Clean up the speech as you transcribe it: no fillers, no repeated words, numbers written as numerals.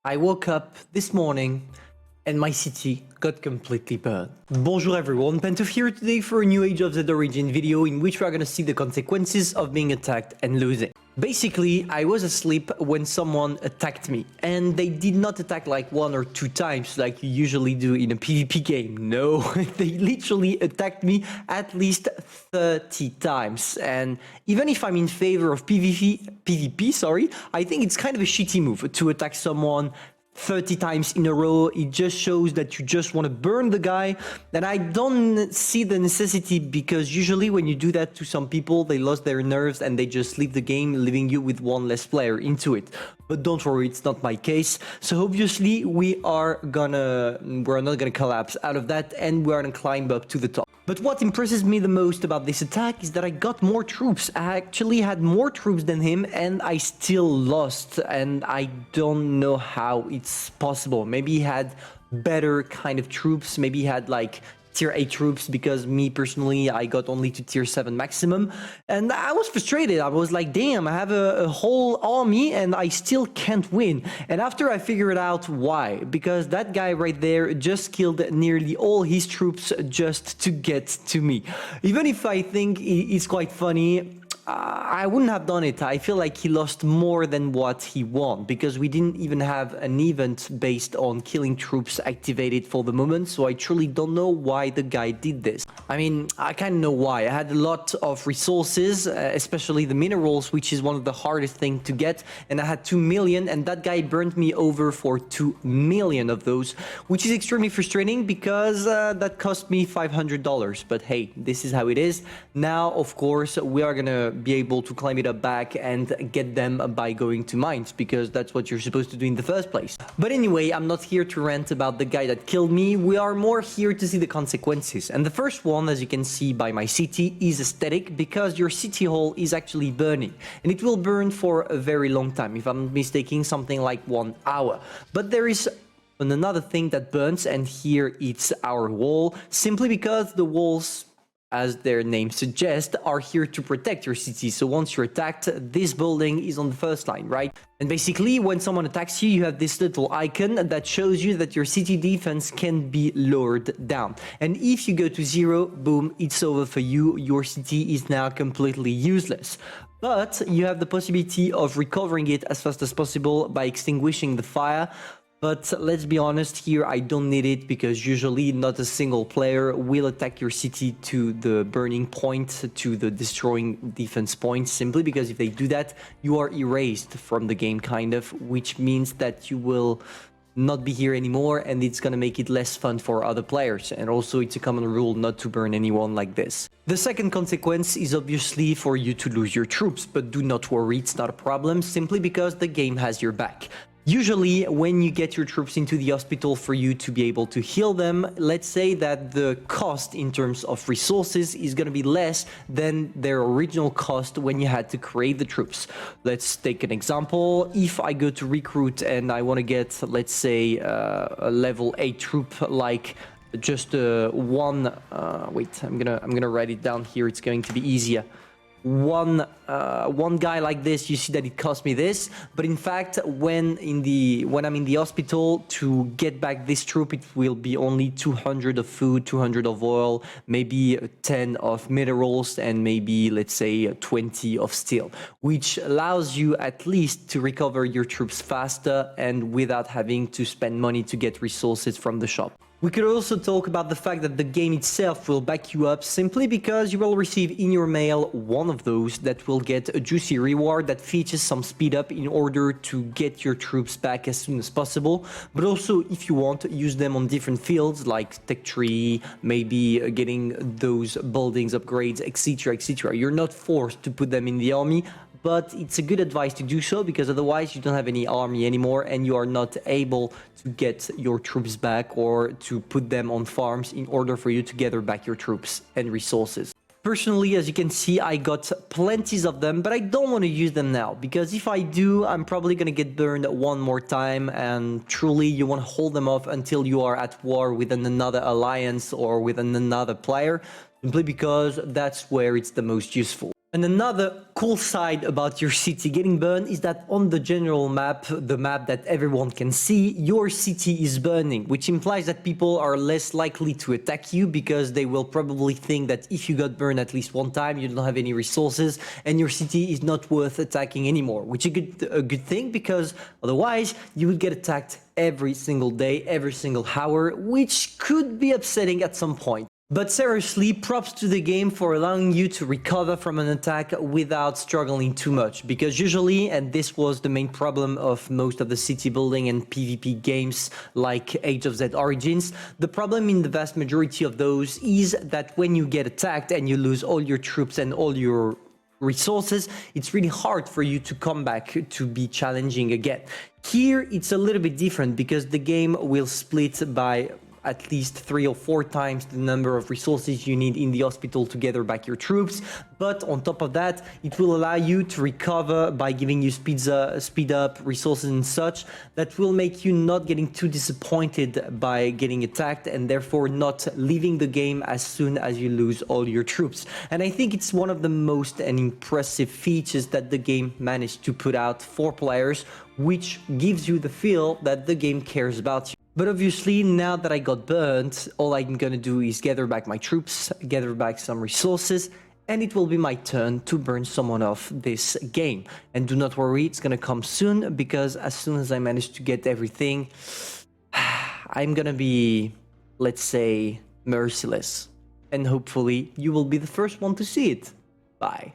I woke up this morning and my city got completely burned. Bonjour everyone, Pantoufleee here today for a new Age of the Origin video in which we are gonna see the consequences of being attacked and losing. Basically, I was asleep when someone attacked me, and they did not attack like 1 or 2 times like you usually do in a PvP game. No, they literally attacked me at least 30 times. And even if I'm in favor of PvP, I think it's kind of a shitty move to attack someone 30 times in a row. It just shows that you just want to burn the guy, and I don't see the necessity, because usually when you do that to some people, they lost their nerves and they just leave the game, leaving you with one less player into it. But don't worry, it's not my case. So obviously we're not gonna collapse out of that, and we're gonna climb up to the top. But what impresses me the most about this attack is that I got more troops. I actually had more troops than him, and I still lost. And I don't know how it's possible. Maybe he had better kind of troops. Maybe he had like tier 8 troops, because me personally, I got only to tier 7 maximum. And I was frustrated. I was like, damn, I have a whole army and I still can't win. And after I figured out why, because that guy right there just killed nearly all his troops just to get to me. Even if I think it's quite funny, I wouldn't have done it. I feel like he lost more than what he won, because we didn't even have an event based on killing troops activated for the moment, so I truly don't know why the guy did this. I mean, I kind of know why. I had a lot of resources, especially the minerals, which is one of the hardest things to get, and I had 2 million, and that guy burned me over for 2 million of those, which is extremely frustrating, because that cost me $500. But hey, this is how it is. Now, of course, we are gonna be able to climb it up back and get them by going to mines, because that's what you're supposed to do in the first place. But anyway, I'm not here to rant about the guy that killed me. We are more here to see the consequences. And the first one, as you can see by my city, is aesthetic, because your city hall is actually burning, and it will burn for a very long time. If I'm not mistaken, something like 1 hour. But there is another thing that burns, and here it's our wall, simply because the walls, as their name suggests, are here to protect your city. So once you're attacked, this building is on the first line, right? And basically, when someone attacks you, you have this little icon that shows you that your city defense can be lowered down. And if you go to 0, boom, it's over for you. Your city is now completely useless. But you have the possibility of recovering it as fast as possible by extinguishing the fire. But let's be honest here, I don't need it, because usually not a single player will attack your city to the burning point, to the destroying defense point, simply because if they do that, you are erased from the game, kind of, which means that you will not be here anymore, and it's gonna make it less fun for other players. And also, it's a common rule not to burn anyone like this. The second consequence is obviously for you to lose your troops, but do not worry, it's not a problem, simply because the game has your back. Usually, when you get your troops into the hospital for you to be able to heal them, let's say that the cost in terms of resources is going to be less than their original cost when you had to create the troops. Let's take an example. If I go to recruit and I want to get, let's say, a level 8 troop, like just one, wait, I'm gonna write it down here. It's going to be easier. One guy like this, you see that it cost me this, but in fact, when I'm in the hospital to get back this troop, it will be only 200 of food, 200 of oil, maybe 10 of minerals, and maybe, let's say, 20 of steel, which allows you at least to recover your troops faster and without having to spend money to get resources from the shop. We could also talk about the fact that the game itself will back you up, simply because you will receive in your mail one of those that will get a juicy reward that features some speed up in order to get your troops back as soon as possible. But also, if you want, use them on different fields like tech tree, maybe getting those buildings upgrades, etc, etc. You're not forced to put them in the army, but it's a good advice to do so, because otherwise you don't have any army anymore and you are not able to get your troops back or to put them on farms in order for you to gather back your troops and resources. Personally, as you can see, I got plenties of them, but I don't want to use them now, because if I do, I'm probably going to get burned one more time, and truly you want to hold them off until you are at war with another alliance or with another player, simply because that's where it's the most useful. And another cool side about your city getting burned is that on the general map, the map that everyone can see, your city is burning, which implies that people are less likely to attack you because they will probably think that if you got burned at least one time, you don't have any resources and your city is not worth attacking anymore, which is a good thing because otherwise you would get attacked every single day, every single hour, which could be upsetting at some point. But seriously, props to the game for allowing you to recover from an attack without struggling too much, because usually, and this was the main problem of most of the city building and PvP games like Age of Z Origins, the problem in the vast majority of those is that when you get attacked and you lose all your troops and all your resources, it's really hard for you to come back to be challenging again. Here, it's a little bit different because the game will split by at least 3 or 4 times the number of resources you need in the hospital to gather back your troops. But on top of that, it will allow you to recover by giving you speed up, resources and such. That will make you not getting too disappointed by getting attacked and therefore not leaving the game as soon as you lose all your troops. And I think it's one of the most impressive features that the game managed to put out for players, which gives you the feel that the game cares about you. But obviously, now that I got burnt, all I'm gonna do is gather back my troops, gather back some resources, and it will be my turn to burn someone off this game. And do not worry, it's gonna come soon, because as soon as I manage to get everything, I'm gonna be, let's say, merciless. And hopefully, you will be the first one to see it. Bye.